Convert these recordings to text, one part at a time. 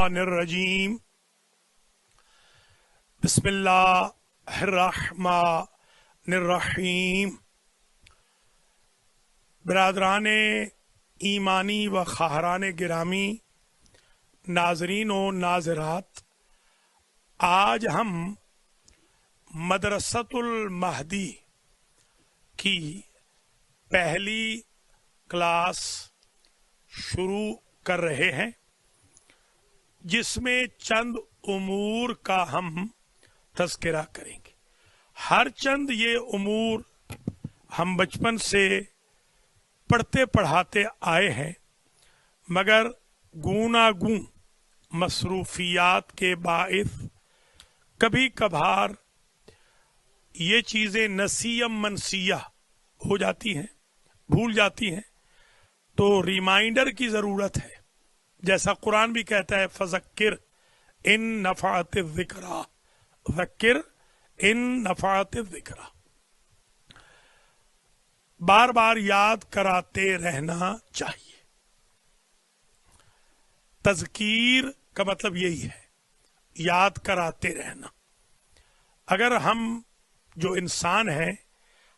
الرجیم بسم اللہ الرحمن الرحیم۔ برادران ایمانی و خواہران گرامی، ناظرین و ناظرات، آج ہم مدرسۃ المہدی کی پہلی کلاس شروع کر رہے ہیں، جس میں چند امور کا ہم تذکرہ کریں گے۔ ہر چند یہ امور ہم بچپن سے پڑھتے پڑھاتے آئے ہیں، مگر گوناگون مصروفیات کے باعث کبھی کبھار یہ چیزیں نسیم منسیہ ہو جاتی ہیں، بھول جاتی ہیں، تو ریمائنڈر کی ضرورت ہے۔ جیسا قرآن بھی کہتا ہے فذکر ان نفعت الذکریٰ، ذکر ان نفعت الذکریٰ، بار بار یاد کراتے رہنا چاہیے۔ تذکیر کا مطلب یہی ہے، یاد کراتے رہنا۔ اگر ہم جو انسان ہیں،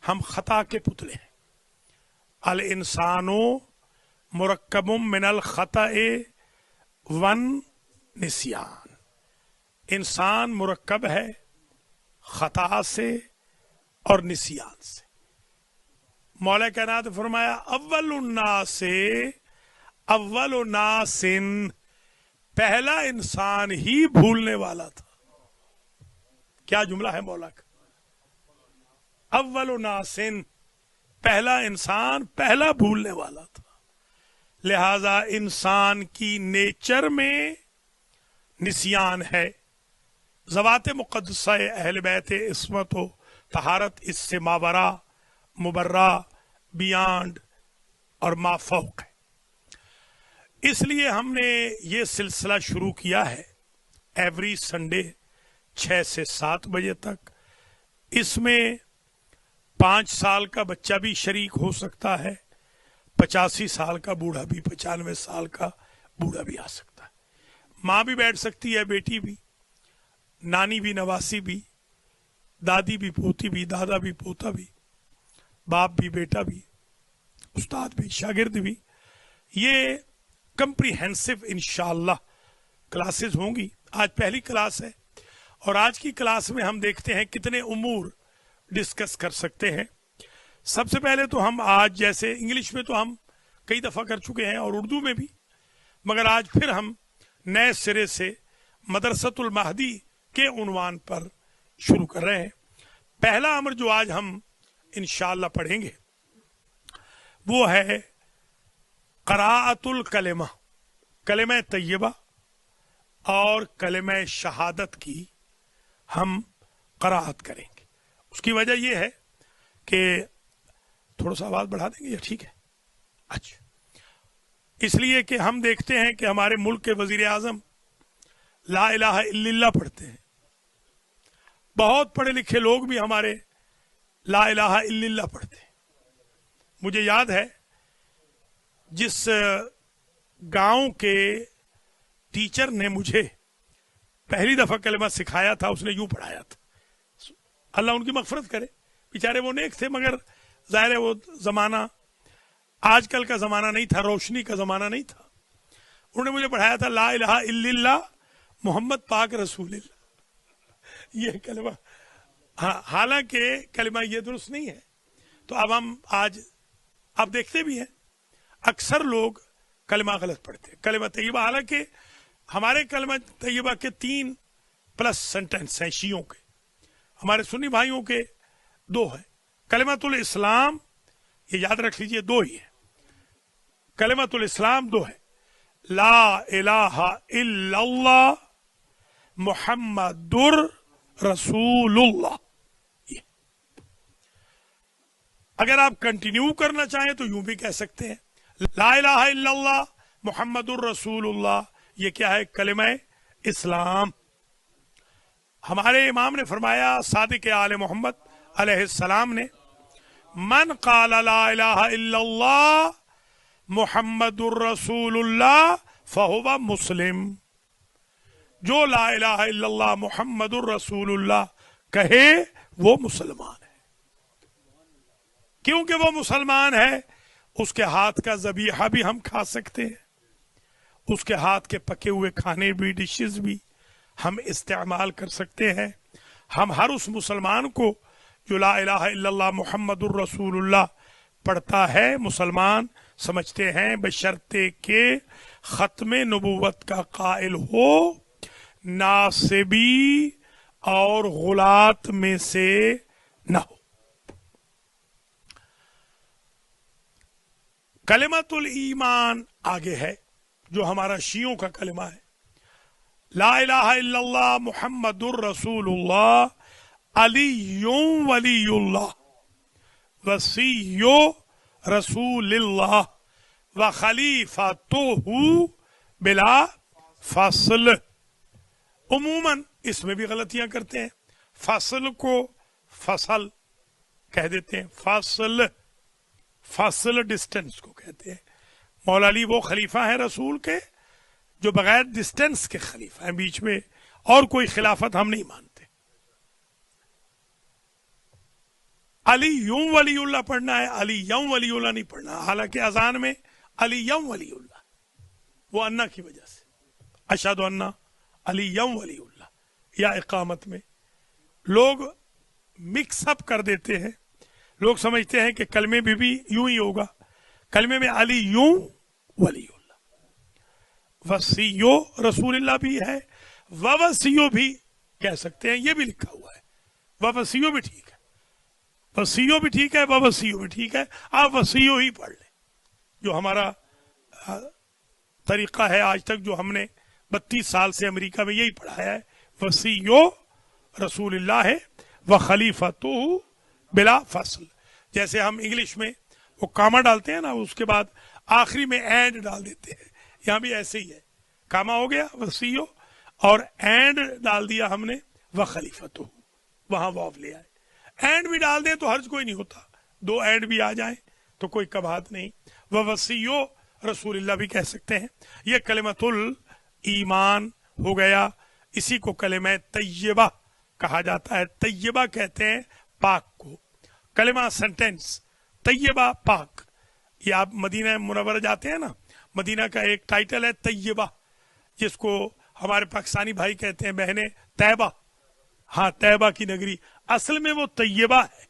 ہم خطا کے پتلے ہیں۔ الانسان مرکب من الخطأ ون نسیان، انسان مرکب ہے خطا سے اور نسیان سے۔ مولا کائنات نے فرمایا اول الناس، پہلا انسان ہی بھولنے والا تھا۔ کیا جملہ ہے مولا کا! اول الناس، پہلا انسان پہلا بھولنے والا تھا۔ لہذا انسان کی نیچر میں نسیان ہے۔ ذوات مقدسہ اہل بیت عصمت و طہارت اس سے ماورا، مبرہ، بیانڈ اور ما فوق ہے۔ اس لیے ہم نے یہ سلسلہ شروع کیا ہے ایوری سنڈے 6 سے 7 بجے تک۔ اس میں 5 سال کا بچہ بھی شریک ہو سکتا ہے، 85 سال کا بوڑھا بھی، 95 سال کا بوڑھا بھی آ سکتا ہے۔ ماں بھی بیٹھ سکتی ہے، بیٹی بھی، نانی بھی، نواسی بھی، دادی بھی، پوتی بھی، دادا بھی، پوتا بھی، باپ بھی، بیٹا بھی، استاد بھی، شاگرد بھی۔ یہ کمپریہنسو انشاءاللہ کلاسز ہوں گی۔ آج پہلی کلاس ہے، اور آج کی کلاس میں ہم دیکھتے ہیں کتنے امور ڈسکس کر سکتے ہیں۔ سب سے پہلے تو ہم آج، جیسے انگلش میں تو ہم کئی دفعہ کر چکے ہیں اور اردو میں بھی، مگر آج پھر ہم نئے سرے سے مدرسۃ المہدی کے عنوان پر شروع کر رہے ہیں۔ پہلا امر جو آج ہم انشاءاللہ پڑھیں گے وہ ہے قراءۃ الکلمہ، کلمہ طیبہ اور کلمہ شہادت کی ہم قراءت کریں گے۔ اس کی وجہ یہ ہے کہ تھوڑا سا آواز بڑھا دیں گے یا ٹھیک ہے؟ اچھا، اس لیے کہ ہم دیکھتے ہیں کہ ہمارے ملک کے وزیر اعظم لا الہ الا اللہ پڑھتے ہیں۔ بہت پڑھے لکھے لوگ بھی ہمارے لا الہ الا اللہ پڑھتے ہیں۔ مجھے یاد ہے جس گاؤں کے ٹیچر نے مجھے پہلی دفعہ کلمہ سکھایا تھا، اس نے یوں پڑھایا تھا، اللہ ان کی مغفرت کرے، بیچارے وہ نیک تھے، مگر ظاہر ہے وہ زمانہ آج کل کا زمانہ نہیں تھا، روشنی کا زمانہ نہیں تھا۔ انہوں نے مجھے پڑھایا تھا لا الہ الا اللہ محمد پاک رسول اللہ، یہ کلمہ۔ حالانکہ کلمہ یہ درست نہیں ہے۔ تو اب ہم آج آپ دیکھتے بھی ہیں اکثر لوگ کلمہ غلط پڑھتے ہیں، کلمہ طیبہ، حالانکہ ہمارے کلمہ طیبہ کے 3+ سینٹنس ہیں شیعوں کے، ہمارے سنی بھائیوں کے 2 ہیں۔ کلمۃ الاسلام، یہ یاد رکھ لیجئے 2 ہی ہے، کلمۃ الاسلام 2 ہے، لا الہ الا اللہ محمد رسول اللہ۔ یہ اگر آپ کنٹینیو کرنا چاہیں تو یوں بھی کہہ سکتے ہیں لا الہ الا اللہ محمد الرسول اللہ۔ یہ کیا ہے؟ کلمہ اسلام۔ ہمارے امام نے فرمایا، صادق آل محمد علیہ السلام نے، من قال لا الہ الا اللہ محمد الرسول اللہ فہو مسلم۔ جو لا الہ الا اللہ محمد الرسول اللہ کہے وہ مسلمان ہے. کیونکہ وہ مسلمان ہے اس کے ہاتھ کا ذبیحہ بھی ہم کھا سکتے ہیں, اس کے ہاتھ کے پکے ہوئے کھانے بھی, ڈشز بھی ہم استعمال کر سکتے ہیں. ہم ہر اس مسلمان کو جو لا الہ الا اللہ محمد الرسول اللہ پڑھتا ہے مسلمان سمجھتے ہیں, بشرطے کہ ختم نبوت کا قائل ہو, ناصبی اور غلات میں سے نہ ہو. کلمۃ الایمان آگے ہے جو ہمارا شیعوں کا کلمہ ہے. لا الہ الا اللہ محمد الرسول اللہ علی ولی اللہ وصی رسول اللہ و خلیفۃہ بلا فصل. عموماً اس میں بھی غلطیاں کرتے ہیں, فصل کو فصل کہہ دیتے ہیں, فاصل ڈسٹنس کو کہتے ہیں. مولا علی وہ خلیفہ ہیں رسول کے جو بغیر ڈسٹنس کے خلیفہ ہیں, بیچ میں اور کوئی خلافت ہم نہیں مانتے. علی یوں ولی اللہ پڑھنا ہے, علی یوں ولی اللہ نہیں پڑھنا. حالانکہ اذان میں علی یوں ولی اللہ, وہ انا کی وجہ سے اشہد انا علی یوں ولی اللہ, یا اقامت میں لوگ مکس اپ کر دیتے ہیں. لوگ سمجھتے ہیں کہ کلمے میں بھی یوں ہی ہوگا, کلمے میں علی یوں ولی اللہ, وصیو رسول اللہ بھی ہے, وصیو بھی کہہ سکتے ہیں, یہ بھی لکھا ہوا ہے. وصیو بھی ٹھیک ہے, وصیو بھی ٹھیک ہے, وصیو بھی ٹھیک ہے. آپ وصیو ہی پڑھ لیں, جو ہمارا طریقہ ہے آج تک, جو ہم نے 32 سال سے امریکہ میں یہی پڑھایا ہے. وصیو رسول اللہ ہے وخلیفۃہ بلا فصل. جیسے ہم انگلش میں وہ کاما ڈالتے ہیں نا, اس کے بعد آخری میں اینڈ ڈال دیتے ہیں, یہاں بھی ایسے ہی ہے. کاما ہو گیا وصیو اور اینڈ ڈال دیا ہم نے وخلیفۃہ, وہاں واو لے آئے. اینڈ بھی ڈال دیں تو حرج کوئی نہیں ہوتا, 2 اینڈ بھی آ جائیں تو کوئی کباہت نہیں. وصیو رسول اللہ بھی کہہ سکتے ہیں. یہ کلمۃ الایمان ہو گیا. اسی کو کلمہ طیبہ کہا جاتا ہے. طیبہ کہتے ہیں پاک کو. کلمہ سینٹینس طیبہ پاک. یہ آپ مدینہ منورہ جاتے ہیں نا, مدینہ کا ایک ٹائٹل ہے طیبہ, جس کو ہمارے پاکستانی بھائی کہتے ہیں بہنیں طیبہ. ہاں, طیبہ کی نگری, اصل میں وہ طیبہ ہے.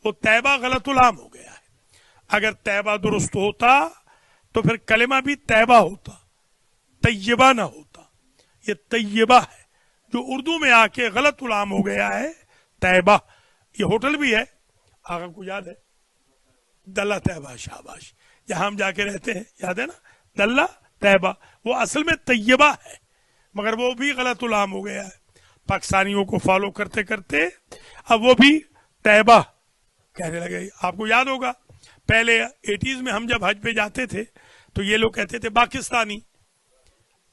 وہ طیبہ غلط العام ہو گیا ہے. اگر طیبہ درست ہوتا تو پھر کلمہ بھی طیبہ ہوتا, طیبہ نہ ہوتا. یہ طیبہ ہے جو اردو میں آ کے غلط العام ہو گیا ہے, طیبہ. یہ ہوٹل بھی ہے, آقا کو یاد ہے, دلہ طیبہ شاباش, جہاں ہم جا کے رہتے ہیں, یاد ہے نا, دلہ طیبہ. وہ اصل میں طیبہ ہے مگر وہ بھی غلط العام ہو گیا ہے. پاکستانیوں کو فالو کرتے کرتے اب وہ بھی طیبہ کہنے لگے. آپ کو یاد ہوگا پہلے 80s میں ہم جب حج پہ جاتے تھے تو یہ لوگ کہتے تھے پاکستانی,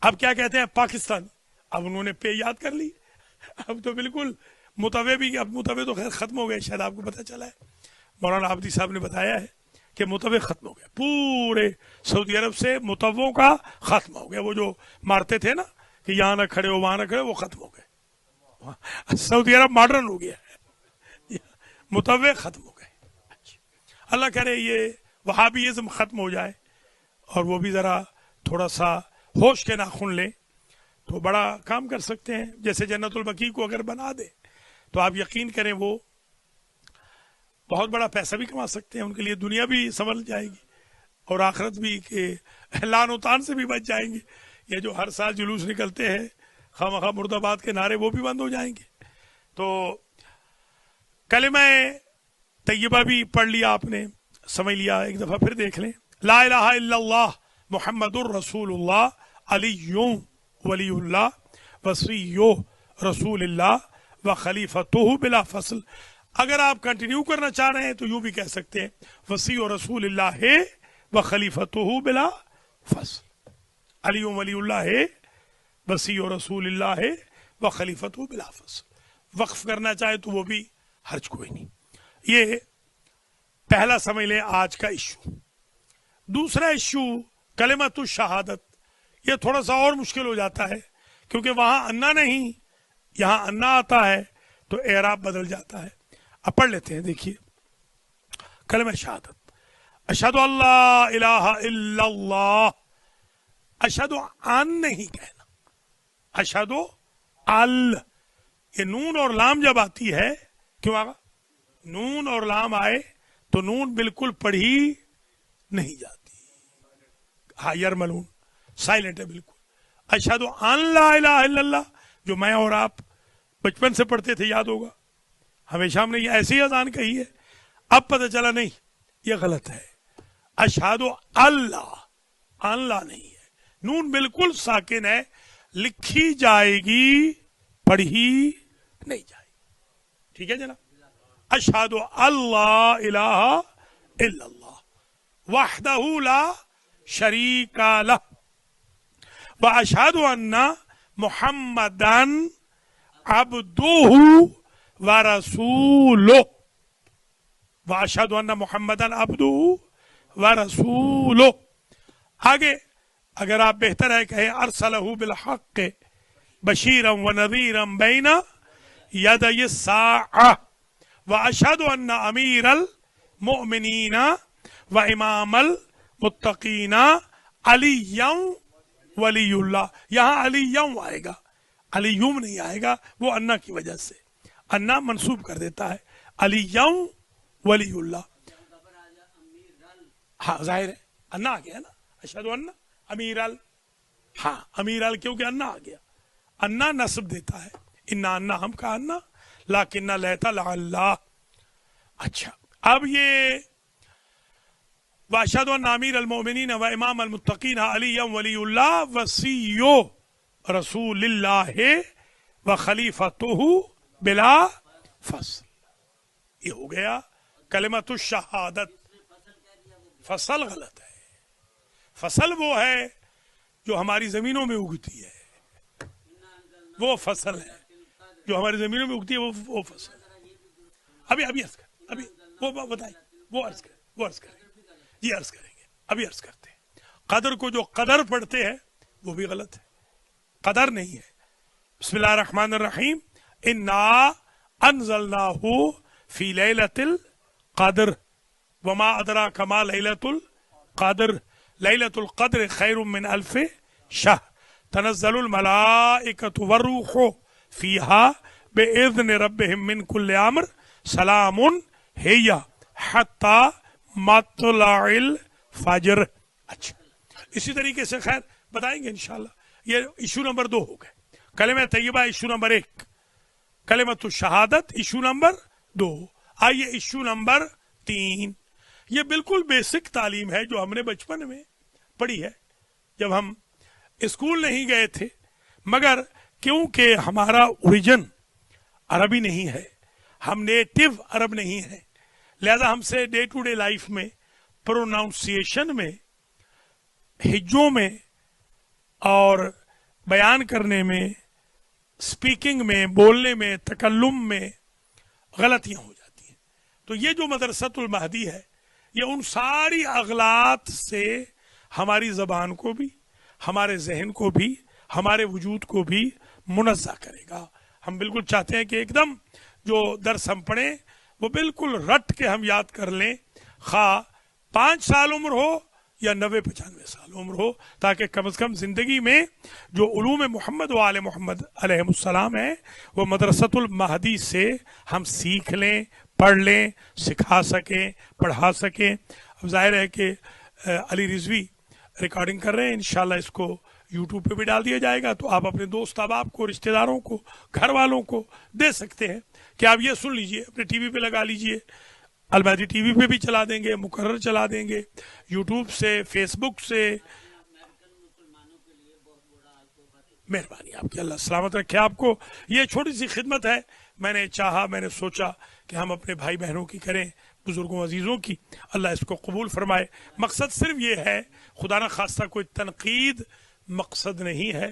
اب کیا کہتے ہیں پاکستانی. اب انہوں نے پے یاد کر لی, اب تو بالکل متوے بھی, اب متوے تو خیر ختم ہو گئے, شاید آپ کو پتہ چلا ہے. مولانا عابدی صاحب نے بتایا ہے کہ متوے ختم ہو گئے, پورے سعودی عرب سے متووں کا ختم ہو گیا. وہ جو مارتے تھے نا کہ یہاں نہ کھڑے ہو وہاں نہ کھڑے, وہ ختم ہو گئے. سعودی عرب ماڈرن ہو گیا ہے, متوے ختم ہو گئے. اللہ کرے یہ وہابیزم ختم ہو جائے اور وہ بھی ذرا تھوڑا سا ہوش کے ناخن لیں تو بڑا کام کر سکتے ہیں. جیسے جنت البقیع کو اگر بنا دے تو آپ یقین کریں وہ بہت بڑا پیسہ بھی کما سکتے ہیں. ان کے لیے دنیا بھی سنبھل جائے گی اور آخرت بھی, کہ لعن و طعن سے بھی بچ جائیں گے. یہ جو ہر سال جلوس نکلتے ہیں خواہ مرد آباد کے نعرے, وہ بھی بند ہو جائیں گے. تو کلمہ طیبہ بھی پڑھ لیا آپ نے, سمجھ لیا. ایک دفعہ پھر دیکھ لیں, لا الہ الا اللہ محمد الرسول اللہ علی ولی اللہ وصی رسول اللہ و خلیفۃہ بلا فصل. اگر آپ کنٹینیو کرنا چاہ رہے ہیں تو یوں بھی کہہ سکتے ہیں وصی رسول اللہ ہے و خلیفۃہ بلا فصل. علی ولی اللہ ہے, وصی رسول اللہ ہے و خلیفۃہ بلا فصل. وقف کرنا چاہے تو وہ بھی حرج کوئی نہیں. یہ پہلا سمجھ لیں آج کا ایشو. دوسرا ایشو کلمۃ الشہادت. یہ تھوڑا سا اور مشکل ہو جاتا ہے کیونکہ وہاں انا نہیں یہاں انا آتا ہے تو اعراب بدل جاتا ہے. اب پڑھ لیتے ہیں. دیکھیے کلمہ شہادت. اشہد اللہ الہ الا اللہ. اشہد ان نہیں کہنا, اشہد ال. یہ نون اور لام جب آتی ہے, کیوں آگا نون اور لام آئے تو نون بالکل پڑھی نہیں جاتی, ہاں یرملون سائلنٹ ہے بالکل. اشہد ان لا الہ الا اللہ جو میں اور آپ بچپن سے پڑھتے تھے, یاد ہوگا ہمیشہ ہم نے یہ ایسی اذان کہی ہے. اب پتہ چلا نہیں یہ غلط ہے. اشہد اللہ, اللہ نہیں ہے, نون بالکل ساکن ہے, لکھی جائے گی پڑھی نہیں جائے گی. ٹھیک ہے جناب. اشہد اللہ الہ الا اللہ وحدہ لا شریک لہ واشہد ان محمدن عبدہ ورسولہ. واشہد ان محمدن عبدہ ورسولہ. آگے اگر آپ بہتر ہے کہیں ارسلہ بالحق بشیرا ونذیرا بین یدی الساعہ واشہد ان امیر المؤمنین وامام المتقین علی ولی اللہ. یہاں علی آئے گا, علی نہیں آئے گا, وہ انا کی وجہ سے انا منصوب کر دیتا ہے. علی ولی اللہ. ہاں ظاہر ہے انا آ گیا نا. اشہد ان امیر ال, ہاں امیر ال کیونکہ انا آ گیا. انا نصب دیتا ہے. انا انا ہم کا انا لیکن لیتا لعلہ. اچھا اب یہ واشہد ان امیر المؤمنین و امام المتقین علی ولی اللہ وصی رسول اللہ و خلیفۃہ بلا فصل. یہ ہو گیا کلمۃ الشہادت. فصل غلط ہے. فصل وہ ہے جو ہماری زمینوں میں اگتی ہے, وہ فصل ہے جو ہماری زمینوں میں اگتی ہے, وہ فصل. ابھی عرض کر, ابھی وہ بتائیے, وہ عرض کریں جی عرض کریں گے, ابھی عرض کرتے ہیں. قدر کو جو قدر پڑھتے ہیں وہ بھی غلط ہے, قدر نہیں ہے. بسم اللہ الرحمن الرحیم. انا انزلناہ فی لیلۃ القدر وما ادراک ما لیلۃ القدر لیلۃ القدر خیر من الف شہر تنزل الملائکۃ والروح فیہا باذن ربہم من کل امر سلام ہی حتی مطلع الفجر. اچھا اسی طریقے سے خیر بتائیں گے انشاءاللہ. یہ ایشو نمبر 2 ہو گئے. کلمہ طیبہ ایشو نمبر 1, کلمۃ الشہادت ایشو نمبر 2. آئیے ایشو نمبر 3. یہ بالکل بیسک تعلیم ہے جو ہم نے بچپن میں پڑھی ہے جب ہم اسکول نہیں گئے تھے, مگر کیونکہ ہمارا اوریجن عربی نہیں ہے, ہم نیٹو عرب نہیں ہیں, لہذا ہم سے ڈے ٹو ڈے لائف میں پروناؤنسیشن میں, ہجوں میں اور بیان کرنے میں, سپیکنگ میں, بولنے میں, تکلم میں غلطیاں ہو جاتی ہیں. تو یہ جو مدرسۃ المہدی ہے یہ ان ساری اغلاط سے ہماری زبان کو بھی, ہمارے ذہن کو بھی, ہمارے وجود کو بھی منزہ کرے گا. ہم بالکل چاہتے ہیں کہ ایک دم جو درس ہم پڑھیں وہ بالکل رٹ کے ہم یاد کر لیں, خواہ 5 سال عمر ہو یا 90-95 سال عمر ہو, تاکہ کم از کم زندگی میں جو علوم محمد و آل محمد علیہ السلام ہیں وہ مدرسۃ المہدی سے ہم سیکھ لیں, پڑھ لیں, سکھا سکیں, پڑھا سکیں. اب ظاہر ہے کہ علی رضوی ریکارڈنگ کر رہے ہیں, انشاءاللہ اس کو یوٹیوب پہ بھی ڈال دیا جائے گا, تو آپ اپنے دوست احباب کو, رشتہ داروں کو, گھر والوں کو دے سکتے ہیں کہ آپ یہ سن لیجئے, اپنے ٹی وی پہ لگا لیجئے. المہدی ٹی وی پہ بھی چلا دیں گے, مقرر چلا دیں گے, یوٹیوب سے, فیس بک سے. مہربانی آپ کی, اللہ سلامت رکھے آپ کو. یہ چھوٹی سی خدمت ہے, میں نے چاہا, میں نے سوچا کہ ہم اپنے بھائی بہنوں کی کریں, بزرگوں عزیزوں کی, اللہ اس کو قبول فرمائے. مقصد صرف یہ ہے, خدا نہ خواستہ کوئی تنقید مقصد نہیں ہے,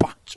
5।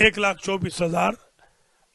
1,24,000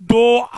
2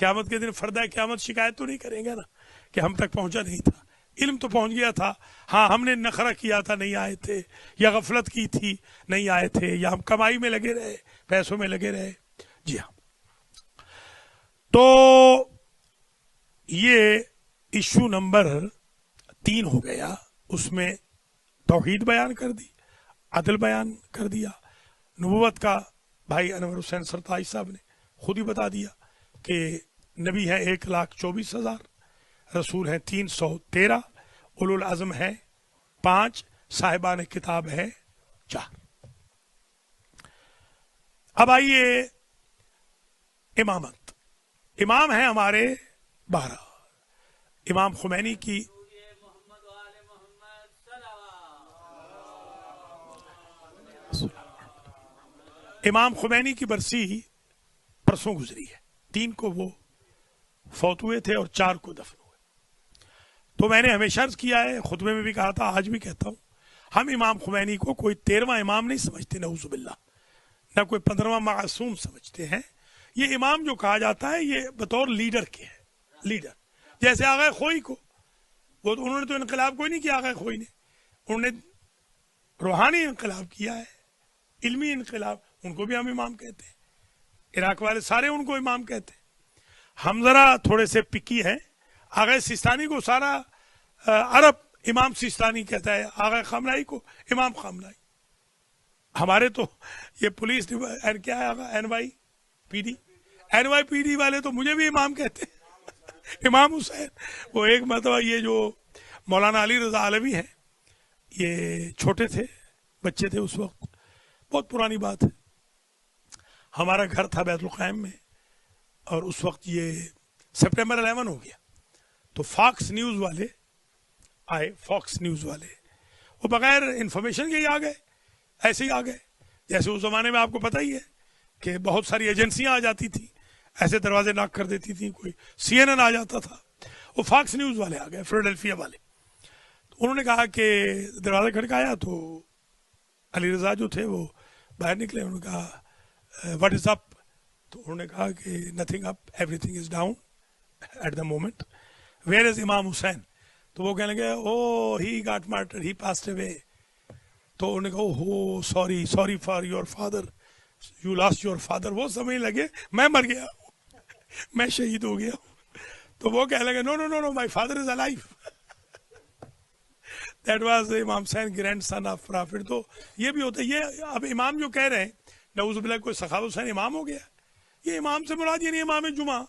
قیامت کے دن فردہ قیامت شکایت تو نہیں کریں گے نا کہ ہم تک پہنچا نہیں تھا، علم تو پہنچ گیا تھا، ہاں ہم نے نخرہ کیا تھا نہیں آئے تھے، یا غفلت کی تھی نہیں آئے تھے، یا ہم کمائی میں لگے رہے، پیسوں میں لگے رہے. جی ہاں، تو یہ ایشو نمبر 3 ہو گیا. اس میں توحید بیان کر دی، عدل بیان کر دیا، نبوت کا بھائی انور حسین سرتاج صاحب نے خود ہی بتا دیا کہ نبی ہیں 1,24,000، رسول ہیں 313، اولو العزم ہیں 5، صاحبان کتاب ہیں 4. اب آئیے امامت. امام ہیں ہمارے 12. امام خمینی کی برسی پرسوں گزری ہے. 3 کو وہ فوت ہوئے تھے اور 4 کو دفن ہوئے. تو میں نے ہمیشہ عرض کیا ہے، خطبے میں بھی کہا تھا، آج بھی کہتا ہوں، ہم امام خمینی کو کوئی 13واں امام نہیں سمجھتے، نعوذ باللہ، نہ کوئی 15واں معصوم سمجھتے ہیں. یہ امام جو کہا جاتا ہے یہ بطور لیڈر کے ہے، لیڈر. جیسے آغا خوئی کو، وہ تو انہوں نے تو انقلاب کوئی نہیں کیا، آغا خوئی نے، انہوں نے روحانی انقلاب کیا ہے، علمی انقلاب، ان کو بھی ہم امام کہتے ہیں. عراق والے سارے ان کو امام کہتے ہیں. ہم ذرا تھوڑے سے پکی ہیں. آغا سیستانی کو سارا عرب امام سیستانی کہتا ہے، آغا خامنائی کو امام خامنائی. ہمارے تو یہ پولیس کیا ہے آغا NYPD والے تو مجھے بھی امام کہتے ہیں امام حسین. وہ ایک مرتبہ یہ جو مولانا علی رضا علوی ہیں، یہ چھوٹے تھے، بچے تھے اس وقت، بہت پرانی بات ہے. ہمارا گھر تھا بیت القائم میں، اور اس وقت یہ سپٹمبر 11 ہو گیا. تو فاکس نیوز والے آئے، فاکس نیوز والے، وہ بغیر انفارمیشن کے ہی آ گئے، ایسے ہی آ گئے. جیسے اس زمانے میں آپ کو پتہ ہی ہے کہ بہت ساری ایجنسیاں آ جاتی تھیں، ایسے دروازے ناک کر دیتی تھیں، کوئی CNN آ جاتا تھا. وہ فاکس نیوز والے آ گئے، فلڈلفیا والے. تو انہوں نے کہا کہ دروازہ کھڑکایا تو علی رضا جو تھے وہ باہر نکلے. انہوں نے کہا واٹ از اپ؟ تو انہوں نے کہا کہ nothing up, everything is down at the moment. Where is Imam Hussain? تو وہ کہنے لگے oh he got martyr, he passed away. تو انہوں نے کہا oh sorry for your father, you lost your father. وہ سمجھ لگے میں مر گیا، میں شہید ہو گیا. تو وہ کہنے لگے no my father is alive. That was Imam Hussain grandson of prophet. تو یہ بھی ہوتا ہے. یہ اب امام جو کہہ رہے ہیں، نعوذ باللہ کوئی سخاوت حسین امام ہو گیا. یہ امام سے مراد یہ نہیں امام جمعہ،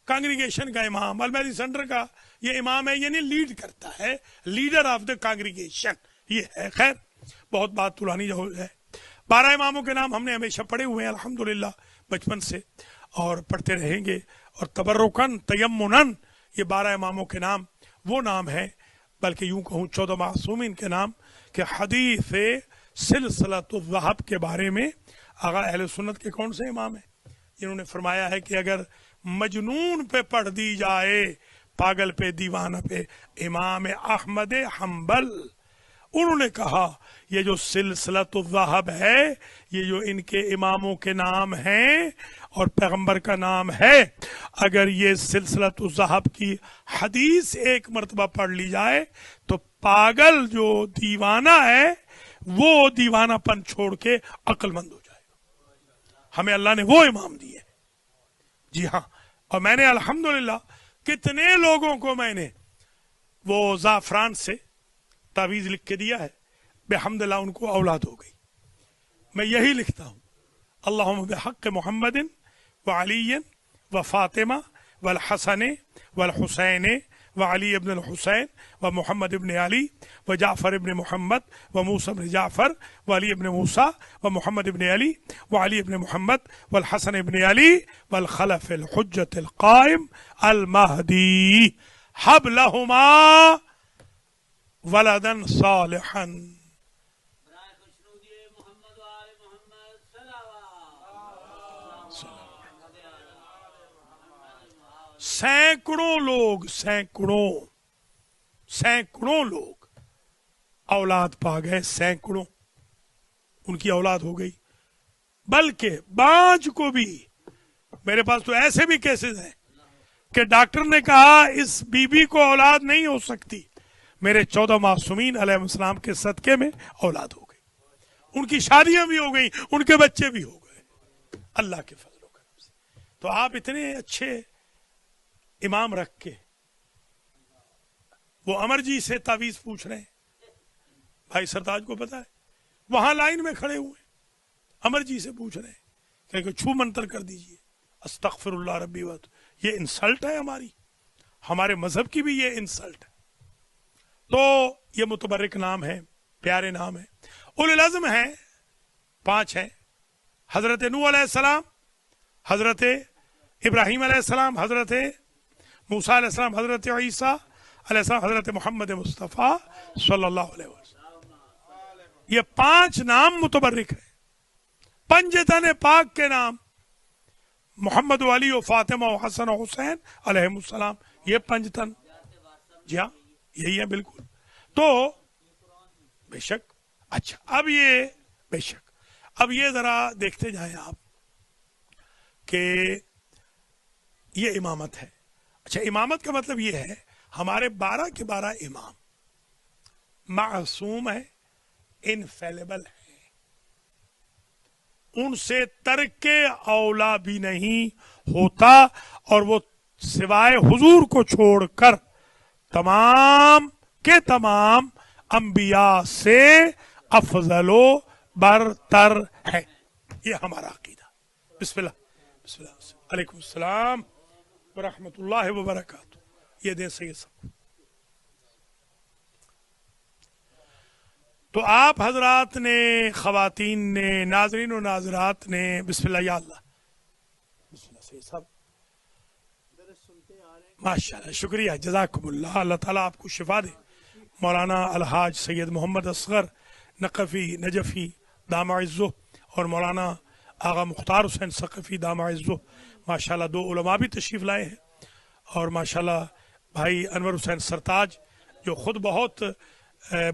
کانگریگیشن کا امام، المہدی سینٹر کا یہ امام ہے، یعنی لیڈ کرتا ہے، لیڈر آف دا کانگریگیشن یہ ہے. خیر بہت بات طولانی جو ہے. 12 اماموں کے نام ہم نے ہمیشہ پڑھے ہوئے ہیں الحمدللہ بچپن سے، اور پڑھتے رہیں گے. اور تبرکن تیمنن، یہ 12 اماموں کے نام وہ نام ہیں، بلکہ یوں کہوں 14 معصومین کے نام، کہ حدیث سلسلۃ الذہب کے بارے میں آغا اہل سنت کے کون سے امام ہیں؟ انہوں نے فرمایا ہے کہ اگر مجنون پہ پڑھ دی جائے، پاگل پہ، دیوانہ پہ، امام احمد حنبل. انہوں نے کہا یہ جو سلسلۃ الذہب ہے، یہ جو ان کے اماموں کے نام ہیں اور پیغمبر کا نام ہے، اگر یہ سلسلۃ الذہب کی حدیث ایک مرتبہ پڑھ لی جائے تو پاگل جو دیوانہ ہے وہ دیوانہ پن چھوڑ کے عقل مند ہو جائے گا. ہمیں اللہ نے وہ امام دیے. جی ہاں. اور میں نے الحمدللہ کتنے لوگوں کو میں نے وہ زعفران سے تعویذ لکھ کے دیا ہے، بحمدللہ ان کو اولاد ہو گئی. میں یہی لکھتا ہوں، اللہم بحق محمد وعلی وفاطمہ والحسن والحسین وعلی ابن الحسین ومحمد ابن علی وجعفر ابن محمد وموسى ابن جعفر وعلی ابن موسیٰ ومحمد ابن علی وعلی ابن محمد والحسن ابن علی والخلف الحجة القائم المہدی حب لہما ولدا صالحا. سینکڑوں لوگ اولاد پا گئے، سینکڑوں ان کی اولاد ہو گئی. بلکہ بانج کو بھی، میرے پاس تو ایسے بھی کیسز ہیں کہ ڈاکٹر نے کہا اس بیوی کو اولاد نہیں ہو سکتی، میرے 14 معصومین علیہ السلام کے صدقے میں اولاد ہو گئی، ان کی شادیاں بھی ہو گئی، ان کے بچے بھی ہو گئے اللہ کے فضل و کرم سے۔ تو آپ اتنے اچھے امام رکھ کے وہ امر جی سے تعویذ پوچھ رہے ہیں، بھائی سرتاج کو پتا ہے، وہاں لائن میں کھڑے ہوئے امر جی سے پوچھ رہے ہیں کہ چھو منتر کر دیجئے، استغفر اللہ ربی وت، یہ انسلٹ ہے ہماری، ہمارے مذہب کی بھی یہ انسلٹ ہے۔ تو یہ متبرک نام ہے، پیارے نام ہے۔ اولو العزم ہیں، 5 ہیں، حضرت نوح علیہ السلام، حضرت ابراہیم علیہ السلام، حضرت موسیٰ علیہ السلام، حضرت عیسیٰ علیہ السلام، حضرت محمد مصطفیٰ صلی اللہ علیہ وسلم۔ یہ 5 نام متبرک ہیں، پنجتن پاک کے نام، محمد و علی و فاطمہ و حسن و حسین علیہ السلام، یہ پنجتن، جی ہاں یہی ہے بالکل۔ تو بے شک، اچھا اب یہ بے شک، اب یہ ذرا دیکھتے جائیں آپ کہ یہ امامت ہے۔ اچھا امامت کا مطلب یہ ہے ہمارے 12 کے 12 امام معصوم ہیں، انفیلیبل ہیں، ان سے ترک اولا بھی نہیں ہوتا، اور وہ سوائے حضور کو چھوڑ کر تمام کے تمام انبیاء سے افضل و برتر ہے۔ یہ ہمارا عقیدہ۔ بسم اللہ، بسم اللہ، علیکم السلام ورحمۃ اللہ وبرکاتہ۔ یہ دیں سید صاحب۔ تو آپ حضرات نے، خواتین نے، ناظرین و ناظرات نے، بسم اللہ یا اللہ، بسم اللہ سید صاحب، ماشاء اللہ، شکریہ، جزاکم اللہ، اللہ تعالیٰ آپ کو شفا دے۔ مولانا الحاج سید محمد اصغر نقفی نجفی دام عزہ اور مولانا آغا مختار حسین ثقفی دام عزہ، ماشاءاللہ 2 علماء بھی تشریف لائے ہیں، اور ماشاءاللہ بھائی انور حسین سرتاج جو خود بہت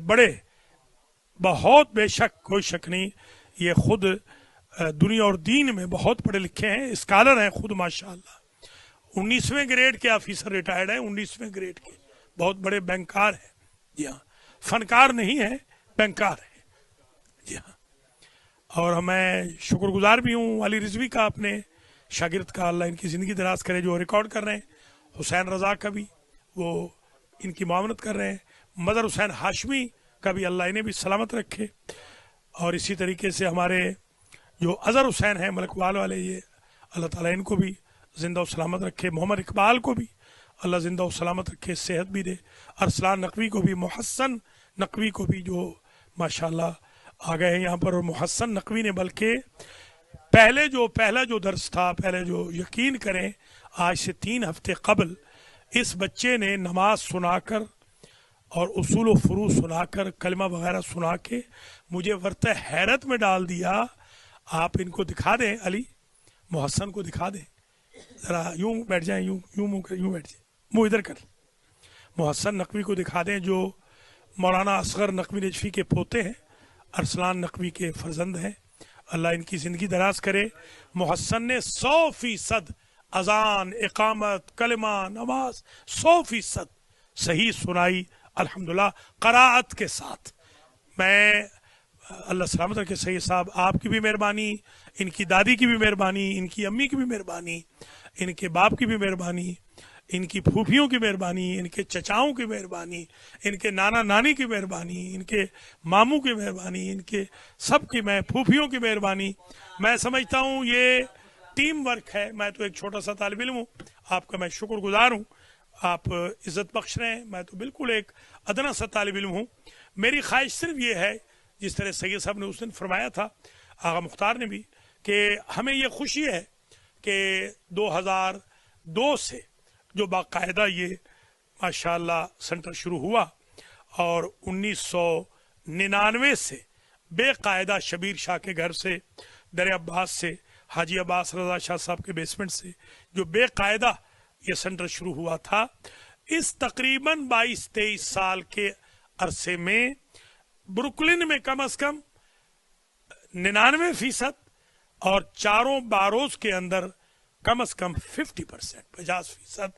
بڑے، بہت بے شک کوئی شک نہیں، یہ خود دنیا اور دین میں بہت پڑھے لکھے ہیں، اسکالر ہیں خود ماشاءاللہ، 19ویں گریڈ کے آفیسر ریٹائرڈ ہیں، 19ویں گریڈ کے بہت بڑے بینکار ہیں، جی ہاں، فنکار نہیں ہیں، بینکار ہیں، جی ہاں۔ اور میں شکر گزار بھی ہوں علی رضوی کا، اپنے شاگرد کا، اللہ ان کی زندگی دراز کرے، جو ریکارڈ کر رہے ہیں، حسین رضا کا بھی وہ ان کی معاونت کر رہے ہیں، مظہر حسین ہاشمی کا بھی اللہ انہیں بھی سلامت رکھے، اور اسی طریقے سے ہمارے جو اظہر حسین ہیں ملکوال والے، یہ اللہ تعالیٰ ان کو بھی زندہ و سلامت رکھے، محمد اقبال کو بھی اللہ زندہ و سلامت رکھے، صحت بھی دے، ارسلان نقوی کو بھی، محسن نقوی کو بھی جو ماشاءاللہ آ گئے ہیں یہاں پر، اور محسن نقوی نے بلکہ پہلا جو درس تھا، پہلے جو یقین کریں آج سے 3 ہفتے قبل اس بچے نے نماز سنا کر اور اصول و فروع سنا کر، کلمہ وغیرہ سنا کے مجھے ورطہ حیرت میں ڈال دیا۔ آپ ان کو دکھا دیں، علی محسن کو دکھا دیں ذرا، یوں بیٹھ جائیں، یوں بیٹھ جائیں، منہ ادھر کر، محسن نقوی کو دکھا دیں، جو مولانا اصغر نقوی نجفی کے پوتے ہیں، ارسلان نقوی کے فرزند ہیں، اللہ ان کی زندگی دراز کرے۔ محسن نے 100% اذان، اقامت، کلمہ، نماز 100% صحیح سنائی الحمدللہ، قراءت کے ساتھ۔ میں اللہ سلامت رکھے سید صاحب، آپ کی بھی مہربانی، ان کی دادی کی بھی مہربانی، ان کی امی کی بھی مہربانی، ان کے باپ کی بھی مہربانی، ان کی پھوپھیوں کی مہربانی، ان کے چچاؤں کی مہربانی، ان کے نانا نانی کی مہربانی، ان کے ماموں کی مہربانی، ان کے سب کی، میں پھوپھیوں کی مہربانی۔ میں سمجھتا ہوں یہ ٹیم ورک ہے، میں تو ایک چھوٹا سا طالب علم ہوں، آپ کا میں شکر گزار ہوں، آپ عزت بخش رہے ہیں، میں تو بالکل ایک ادنا سا طالب علم ہوں۔ میری خواہش صرف یہ ہے، جس طرح سید صاحب نے اس دن فرمایا تھا، آغا مختار نے بھی، کہ ہمیں یہ خوشی ہے کہ 2002 سے جو باقاعدہ یہ ماشاءاللہ سنٹر شروع ہوا، اور 1999 سے بے قاعدہ شبیر شاہ کے گھر سے، در عباس سے، حاجی عباس رضا شاہ صاحب کے بیسمنٹ سے جو بے قاعدہ یہ سنٹر شروع ہوا تھا، اس تقریباً 22-23 سال کے عرصے میں بروکلن میں کم از کم 99% اور چاروں باروز کے اندر کم از کم 50%، 50%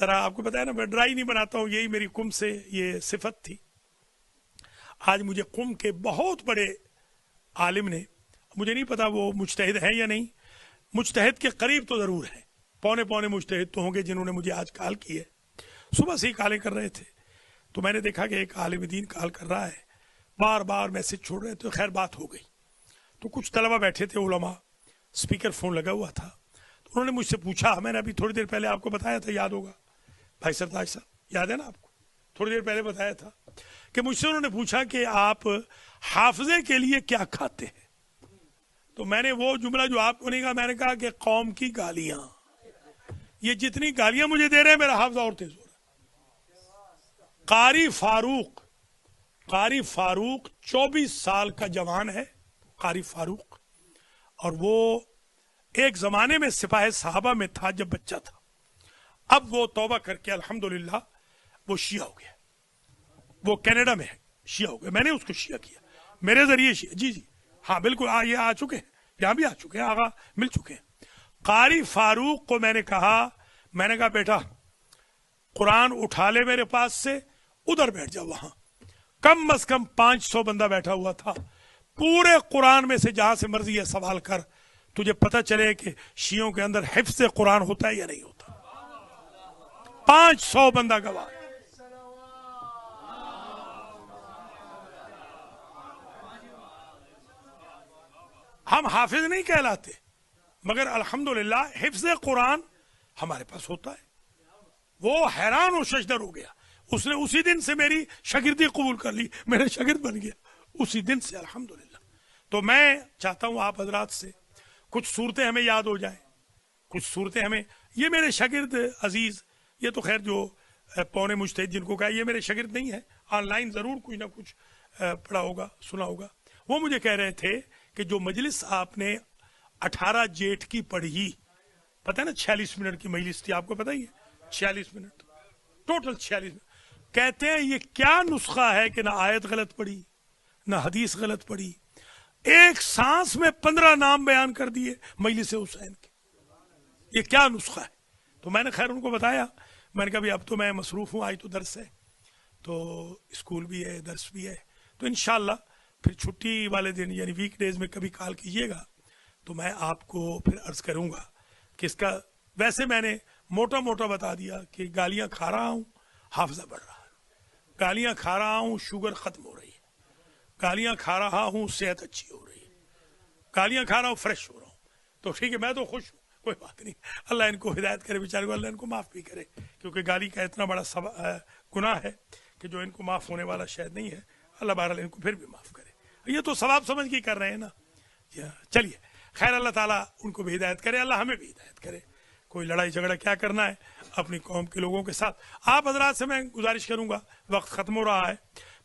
ذرا آپ کو بتایا نا میں ڈرائی نہیں بناتا ہوں, یہی میری قم سے یہ صفت تھی. آج مجھے قم کے بہت بڑے عالم نے, مجھے نہیں پتا وہ مجتہد ہیں یا نہیں, مجتہد کے قریب تو ضرور ہیں, پونے مجتہد تو ہوں گے جنہوں نے مجھے آج کال کی ہے. صبح سے ہی کالیں کر رہے تھے تو میں نے دیکھا کہ ایک عالم دین کال کر رہا ہے, بار بار میسج چھوڑ رہے تھے. خیر بات ہو گئی تو کچھ طلبہ بیٹھے تھے, علماء, اسپیکر فون لگا ہوا تھا, تو انہوں نے مجھ سے پوچھا, میں نے ابھی تھوڑی دیر پہلے آپ کو بتایا تھا, یاد ہوگا بھائی سرتاج صاحب, یاد ہے نا آپ کو, تھوڑی دیر پہلے بتایا تھا کہ مجھ سے انہوں نے پوچھا کہ آپ حافظے کے لیے کیا کھاتے ہیں. تو میں نے وہ جملہ جو آپ کو نہیں کہا, میں نے کہا کہ قوم کی گالیاں, یہ جتنی گالیاں مجھے دے رہے ہیں میرا حافظہ اور تیز ہو رہا ہے. قاری فاروق 24 سال کا جوان ہے, قاری فاروق, اور وہ ایک زمانے میں سپاہ صحابہ میں تھا جب بچہ تھا. اب وہ توبہ کر کے الحمدللہ وہ شیعہ ہو گیا, وہ کینیڈا میں ہے, شیعہ ہو گیا. میں نے اس کو شیعہ کیا میرے ذریعے شیعہ, جی جی ہاں بالکل, یہ آ چکے ہیں, یہاں بھی آ چکے ہیں, آغا مل چکے ہیں. قاری فاروق کو میں نے کہا بیٹا قرآن اٹھا لے میرے پاس سے, ادھر بیٹھ جاؤ. وہاں کم از کم 500 بندہ بیٹھا ہوا تھا. پورے قرآن میں سے جہاں سے مرضی ہے سوال کر, تجھے پتہ چلے کہ شیعوں کے اندر حفظ قرآن ہوتا ہے یا نہیں ہوتا. 500 بندہ گواہ. ہم حافظ نہیں کہلاتے مگر الحمدللہ حفظ قرآن ہمارے پاس ہوتا ہے. وہ حیران و ششدر ہو گیا, اس نے اسی دن سے میری شاگردی قبول کر لی, میرے شاگرد بن گیا اسی دن سے الحمدللہ. تو میں چاہتا ہوں آپ حضرات سے کچھ صورتیں ہمیں یاد ہو جائیں, کچھ صورتیں ہمیں, یہ میرے شاگرد عزیز, یہ تو خیر جو پونے مجتہد جن کو کہا, یہ میرے شاگرد نہیں ہے, آن لائن ضرور کچھ نہ کچھ پڑھا ہوگا, سنا ہوگا. وہ مجھے کہہ رہے تھے کہ جو مجلس آپ نے 18 جیٹھ کی پڑھی, پتہ ہے نا 46 منٹ کی مجلس تھی, آپ کو پتہ ہی ہے 46 منٹ ٹوٹل 46 منٹ. کہتے ہیں یہ کیا نسخہ ہے کہ نہ آیت غلط پڑھی نہ حدیث غلط پڑھی, ایک سانس میں 15 نام بیان کر دیے مجلس حسین کے, یہ کیا نسخہ ہے. تو میں نے خیر ان کو بتایا, میں نے کہا بھی اب تو میں مصروف ہوں, آج تو درس ہے, تو اسکول بھی ہے درس بھی ہے, تو انشاءاللہ پھر چھٹی والے دن یعنی ویک ڈیز میں کبھی کال کیجیے گا تو میں آپ کو پھر عرض کروں گا کہ اس کا. ویسے میں نے موٹا بتا دیا کہ گالیاں کھا رہا ہوں حافظہ بڑھ رہا ہے, گالیاں کھا رہا ہوں شوگر ختم ہو رہی ہے, گالیاں کھا رہا ہوں صحت اچھی ہو رہی ہے, گالیاں کھا رہا ہوں فریش ہو رہا ہوں. تو ٹھیک ہے, میں تو خوش ہوں, کوئی بات نہیں, اللہ ان کو ہدایت کرے بیچارے کو, اللہ ان کو معاف بھی کرے, کیونکہ گالی کا اتنا بڑا گناہ ہے کہ جو ان کو معاف ہونے والا شاید نہیں ہے. اللہ بہرحال ان کو پھر بھی معاف کرے, یہ تو ثواب سمجھ کے کر رہے ہیں نا. چلیے خیر, اللہ تعالیٰ ان کو بھی ہدایت کرے, اللہ ہمیں بھی ہدایت کرے. کوئی لڑائی جھگڑا کیا کرنا ہے اپنی قوم کے لوگوں کے ساتھ. آپ حضرات سے میں گزارش کروں گا, وقت ختم ہو رہا ہے.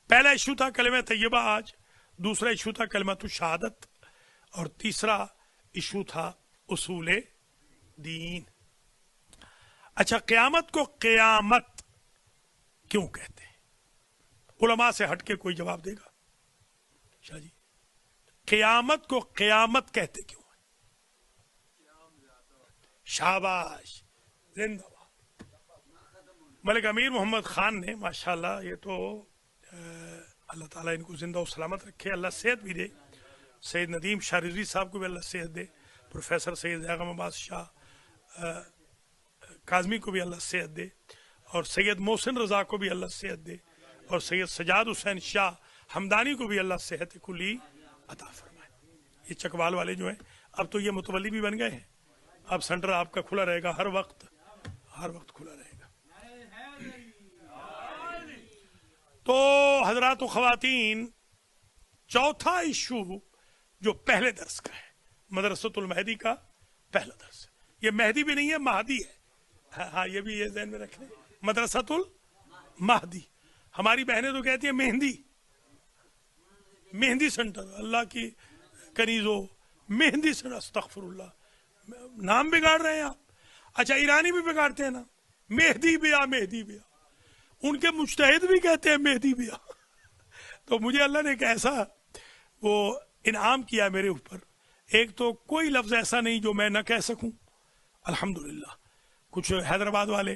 پہلا ایشو تھا کلمہ طیبہ آج, دوسرا ایشو تھا کلمۃ الشہادت, اور تیسرا ایشو تھا اصول دین. اچھا, قیامت کو قیامت کیوں کہتے ہیں؟ علماء سے ہٹ کے کوئی جواب دے گا؟ شاہ جی, قیامت کو قیامت کہتے کیوں ہیں؟ شاباش, زندہ باد. ملک امیر محمد خان نے ماشاءاللہ, یہ تو اللہ تعالیٰ ان کو زندہ و سلامت رکھے, اللہ صحت بھی دے. سید ندیم شاہ رضوی صاحب کو بھی اللہ صحت دے, پروفیسر سید اعظم عباس شاہ کاظمی کو بھی اللہ صحت دے, اور سید محسن رضا کو بھی اللہ صحت دے, اور سید سجاد حسین شاہ ہمدانی کو بھی اللہ صحت کلی عطا فرمائے. یہ چکوال والے جو ہیں اب تو یہ متولی بھی بن گئے ہیں, اب سینٹر آپ کا کھلا رہے گا ہر وقت کھلا رہے گا. تو حضرات و خواتین, چوتھا ایشو جو پہلے درس کا ہے, مدرسۃ المہدی کا پہلا درس. یہ مہدی بھی نہیں ہے, مہدی ہے. ہاں یہ بھی یہ ذہن میں رکھ لیں, مدرسۃ المہدی. ہماری بہنیں تو کہتی ہیں مہندی سینٹر, اللہ کی کنیزو, مہندی سینٹر, استغفر اللہ, نام بگاڑ رہے ہیں آپ. اچھا, ایرانی بھی بگاڑتے ہیں نا, مہدی بیا, ان کے مجتہد بھی کہتے ہیں مہدی بیا. تو مجھے اللہ نے ایک ایسا وہ انعام کیا میرے اوپر, ایک تو کوئی لفظ ایسا نہیں جو میں نہ کہہ سکوں الحمدللہ. کچھ حیدرآباد والے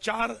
4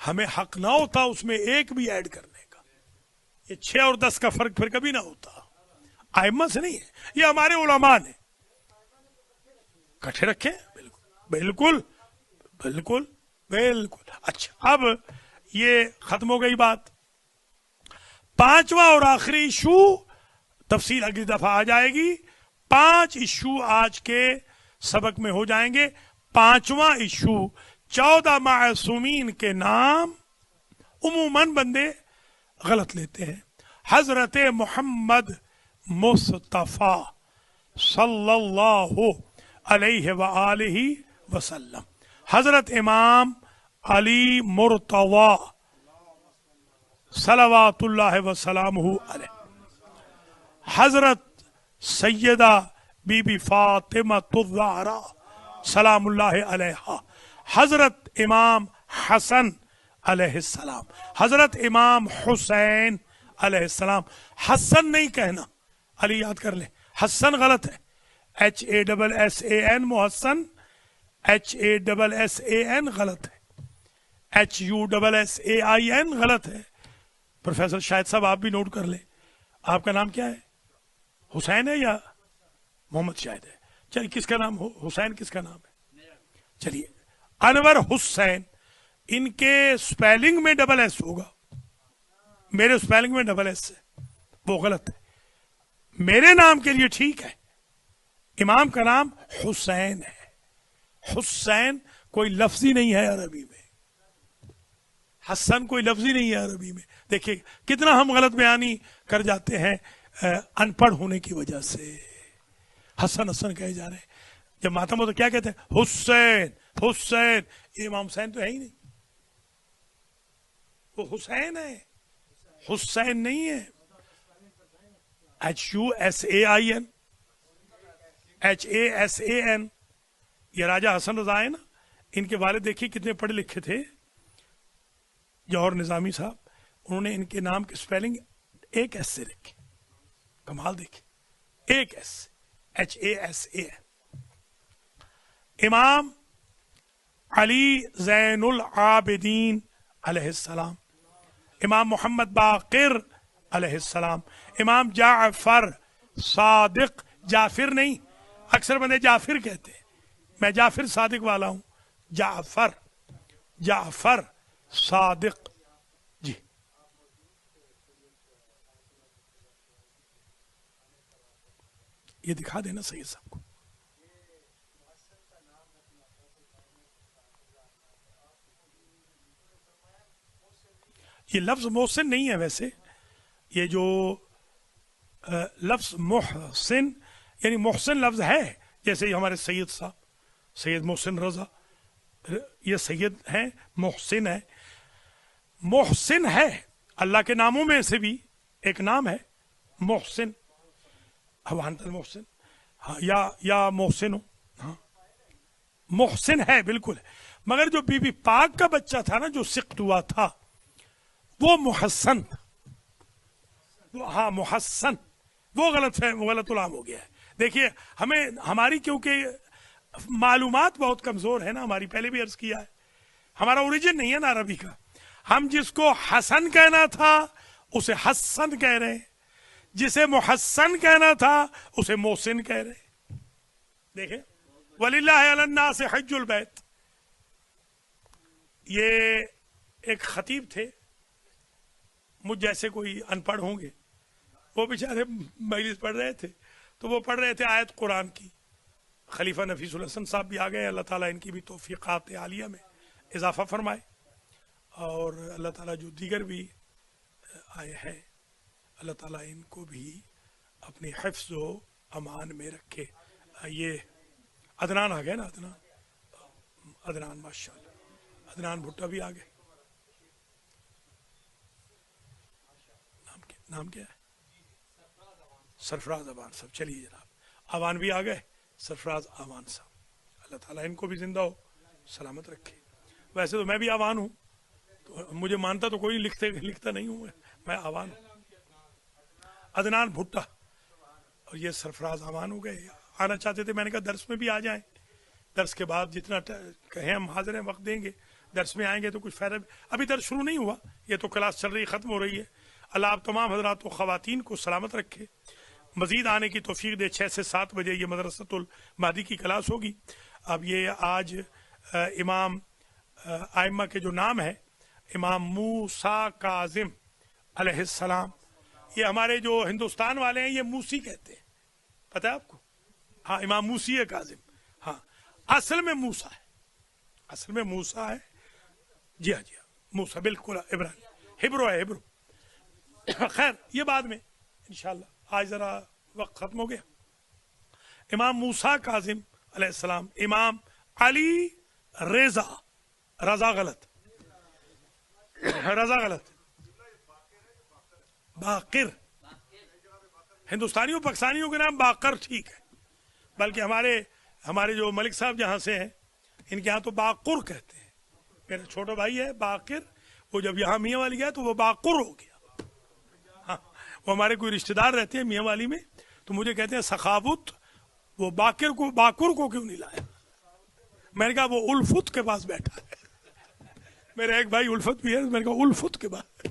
ہمیں حق نہ ہوتا اس میں ایک بھی ایڈ کرنے کا. یہ 6 اور 10 کا فرق پھر کبھی نہ ہوتا. ائمہ سے نہیں ہے، یہ ہمارے علماء نے کٹھے رکھے. بالکل بالکل بالکل. اچھا اب یہ ختم ہو گئی بات. 5واں اور آخری ایشو تفصیل اگلی دفعہ آ جائے گی. 5 ایشو آج کے سبق میں ہو جائیں گے. 5واں ایشو 14 معصومین کے نام عموماً بندے غلط لیتے ہیں. حضرت محمد مصطفیٰ صلی اللہ علیہ وآلہ وسلم، حضرت امام علی مرتضی صلوات اللہ وسلامہ علیہ، حضرت سیدہ بی بی فاطمہ الزہرا سلام اللہ علیہا، حضرت امام حسن علیہ السلام، حضرت امام حسین علیہ السلام. حسن نہیں کہنا، علی یاد کر لیں. حسن غلط ہے، HASSAN محسن، HASSAN غلط ہے، HUSSAIN غلط ہے. پروفیسر شاہد صاحب آپ بھی نوٹ کر لیں. آپ کا نام کیا ہے؟ حسین ہے یا محمد شاہد ہے؟ چلیے کس کا نام حسین کس کا نام ہے؟ چلیے انور حسین. ان کے سپیلنگ میں ڈبل ایس ہوگا، میرے سپیلنگ میں ڈبل ایس ہے، وہ غلط ہے. میرے نام کے لیے ٹھیک ہے. امام کا نام حسین ہے. حسین کوئی لفظی نہیں ہے عربی میں، حسن کوئی لفظی نہیں ہے عربی میں. دیکھیے کتنا ہم غلط بیانی کر جاتے ہیں ان پڑھ ہونے کی وجہ سے. حسن حسن کہے جا رہے ہیں. جب ماتم ہو تو کیا کہتے ہیں؟ حسین حسین. یہ امام حسین تو ہے ہی نہیں، وہ حسین ہے، حسین نہیں ہے. HUSAIN HASAN. یہ راجہ حسن رضا ہے نا، ان کے والد دیکھیے کتنے پڑھے لکھے تھے، جوہر نظامی صاحب. انہوں نے ان کے نام کی سپیلنگ ایک ایس سے لکھی. کمال دیکھیں، ایک ایس، HASAN. امام علی زین العابدین علیہ السلام، امام محمد باقر علیہ السلام، امام جعفر صادق. جعفر نہیں، اکثر بندے جعفر کہتے ہیں، میں جعفر صادق والا ہوں. جعفر جعفر صادق. جی یہ دکھا دینا سید صاحب کو. یہ لفظ محسن نہیں ہے ویسے. یہ جو لفظ محسن یعنی محسن لفظ ہے، جیسے ہمارے سید صاحب سید محسن رضا، یہ سید ہیں، محسن ہے. محسن ہے اللہ کے ناموں میں سے بھی ایک نام ہے محسن. وانت المحسن، ہاں یا محسن ہو، ہاں محسن ہے بالکل. مگر جو بی بی پاک کا بچہ تھا نا، جو سقط ہوا تھا، وہ محسن، ہاں محسن، وہ غلط ہے، وہ غلط العام ہو گیا ہے. دیکھیے ہمیں ہماری کیونکہ معلومات بہت کمزور ہے نا ہماری، پہلے بھی عرض کیا ہے، ہمارا اوریجن نہیں ہے نا عربی کا. ہم جس کو حسن کہنا تھا اسے حسن کہہ رہے ہیں، جسے محسن کہنا تھا اسے محسن کہہ رہے ہیں. دیکھیں وَلِلَّهِ عَلَى النَّاسِ حِجُّ الْبَيْتِ. یہ ایک خطیب تھے، مجھ جیسے کوئی ان پڑھ ہوں گے، وہ بیچارے مجلس پڑھ رہے تھے تو وہ پڑھ رہے تھے آیت قرآن کی. خلیفہ نفیس الحسن صاحب بھی آ گئے، اللہ تعالیٰ ان کی بھی توفیقات عالیہ میں اضافہ فرمائے، اور اللہ تعالیٰ جو دیگر بھی آئے ہیں اللہ تعالیٰ ان کو بھی اپنی حفظ و امان میں رکھے. یہ عدنان آ گئے نا، عدنان ماشاءاللہ، عدنان بھٹا بھی آ گئے. نام کیا ہے؟ سرفراز اوان صاحب. چلیے جناب، اوان بھی آ گئے، سرفراز اوان صاحب. اللہ تعالیٰ ان کو بھی زندہ ہو سلامت رکھے. ویسے تو میں بھی اوان ہوں، تو مجھے مانتا تو کوئی لکھتا نہیں ہوں، میں اوان ہوں. عدنان بھٹا اور یہ سرفراز اوان ہو گئے. آنا چاہتے تھے، میں نے کہا درس میں بھی آ جائیں، درس کے بعد جتنا کہیں ہم حاضر ہیں، وقت دیں گے. درس میں آئیں گے تو کچھ فائدہ. ابھی درس شروع نہیں ہوا, یہ تو کلاس چل رہی, ختم ہو رہی ہے. اللہ آپ تمام حضرات و خواتین کو سلامت رکھے, مزید آنے کی توفیق دے. 6 سے 7 بجے یہ مدرسۃ المہدی کی کلاس ہوگی. اب یہ آج امام ائمہ کے جو نام ہے, امام موسیٰ کاظم علیہ السلام, یہ ہمارے جو ہندوستان والے ہیں یہ موسی کہتے ہیں, پتہ ہے آپ کو؟ ہاں, امام موسی کاظم, ہاں اصل میں موسیٰ ہے, اصل میں موسیٰ ہے. جی ہاں, جی ہاں, موسیٰ بالکل ابراہیم, ہبرو ہے, ہبرو. خیر یہ بعد میں انشاءاللہ, آج ذرا وقت ختم ہو گیا. امام موسیٰ کاظم علیہ السلام, امام علی رضا, رضا غلط, رضا غلط, باقر. ہندوستانیوں پاکستانیوں کے نام باقر ٹھیک ہے, بلکہ ہمارے جو ملک صاحب جہاں سے ہیں ان کے ہاں تو باقر کہتے ہیں. میرا چھوٹا بھائی ہے باقر, وہ جب یہاں میاں والی گیا تو وہ باقر ہو گیا. ہاں, وہ ہمارے کوئی رشتہ دار رہتے ہیں میاں والی میں, تو مجھے کہتے ہیں سخاوت, وہ باقر کو کیوں نہیں لایا؟ میں نے کہا وہ الفت کے پاس بیٹھا ہے. میرا ایک بھائی الفت بھی ہے, میں نے کہا الفت کے بعد.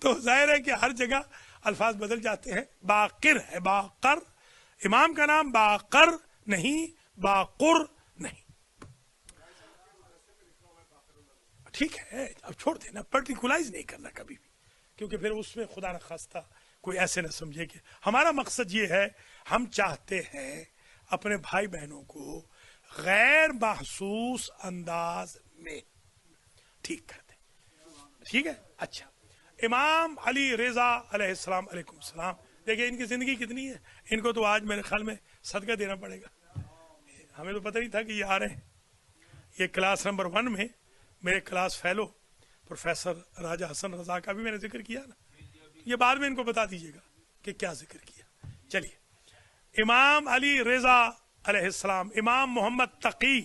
تو ظاہر ہے کہ ہر جگہ الفاظ بدل جاتے ہیں. باقر ہے, باقر. امام کا نام باقر نہیں, باقر نہیں. ٹھیک ہے, اب چھوڑ دینا, پرٹیکولائز نہیں کرنا کبھی بھی, کیونکہ پھر اس میں خدا نخواستہ کوئی ایسے نہ سمجھے. کہ ہمارا مقصد یہ ہے, ہم چاہتے ہیں اپنے بھائی بہنوں کو غیر محسوس انداز میں ٹھیک کر دیں. ٹھیک ہے, اچھا. امام علی رضا علیہ السلام, علیکم السلام. دیکھیں ان کی زندگی کتنی ہے, ان کو تو آج میرے خیال میں صدقہ دینا پڑے گا. ہمیں تو پتہ نہیں تھا کہ یہ آ رہے ہیں. یہ کلاس نمبر 1 میں میرے کلاس فیلو پروفیسر راجہ حسن رضا کا بھی میں نے ذکر کیا نا, یہ بعد میں ان کو بتا دیجیے گا کہ کیا ذکر کیا. چلیے, امام علی رضا علیہ السلام, امام محمد تقی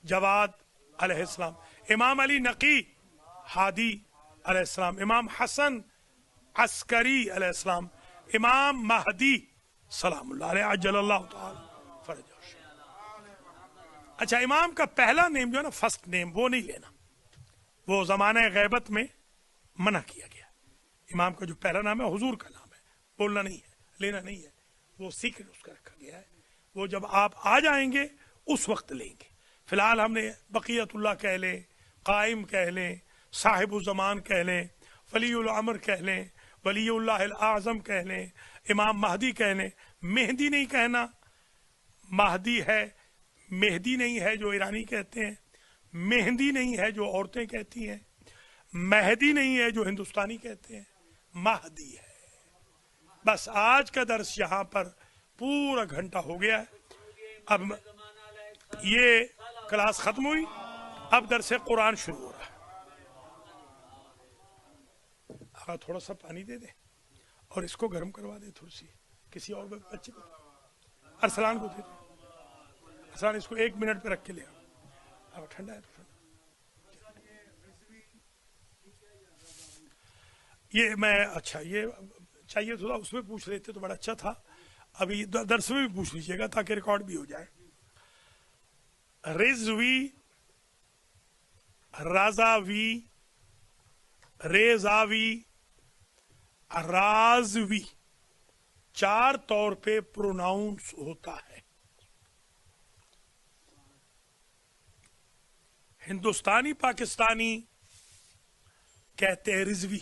جواد علیہ السلام, امام علی نقی ہادی علیہ السلام, امام حسن عسکری علیہ السلام, امام مہدی سلام اللہ علیہ عجل اللہ تعالی فرجہ. اچھا, امام کا پہلا نیم جو ہے نا, فرسٹ نیم, وہ نہیں لینا, وہ زمانہ غیبت میں منع کیا گیا. امام کا جو پہلا نام ہے حضور کا نام ہے, بولنا نہیں ہے, لینا نہیں ہے, وہ سیکرٹ اس کا رکھا گیا ہے. وہ جب آپ آ جائیں گے اس وقت لیں گے. فی الحال ہم نے بقیت اللہ کہہ لیں, قائم کہہ لیں, صاحب الزمان کہہ لیں, ولی الامر کہہ لیں, ولی اللہ الاعظم کہہ لیں, امام مہدی کہہ لیں. مہدی نہیں کہنا, مہدی ہے, مہدی نہیں ہے جو ایرانی کہتے ہیں, مہندی نہیں ہے جو عورتیں کہتی ہیں, مہدی نہیں ہے جو ہندوستانی کہتے ہیں, مہدی ہے. بس آج کا درس یہاں پر پورا گھنٹہ ہو گیا ہے. اب یہ کلاس ختم ہوئی, اب درس قرآن شروع ہو رہا ہے. آقا تھوڑا سا پانی دے دیں اور اس کو گرم کروا دیں تھوڑی سی, کسی اور بچے کو, ارسلان کو دے دیں. ارسلان اس کو 1 منٹ پہ رکھ کے لے آؤ, اب ٹھنڈا ہے تو ٹھنڈا. یہ میں, اچھا یہ چاہیے تھوڑا اس میں پوچھ لیتے تو بڑا اچھا تھا. ابھی درس میں بھی پوچھ لیجیے گا تاکہ ریکارڈ بھی ہو جائے. رضوی, رضاوی, ریزاوی, رازوی 4 طور پہ پروناؤنس ہوتا ہے. ہندوستانی پاکستانی کہتے ہیں رضوی,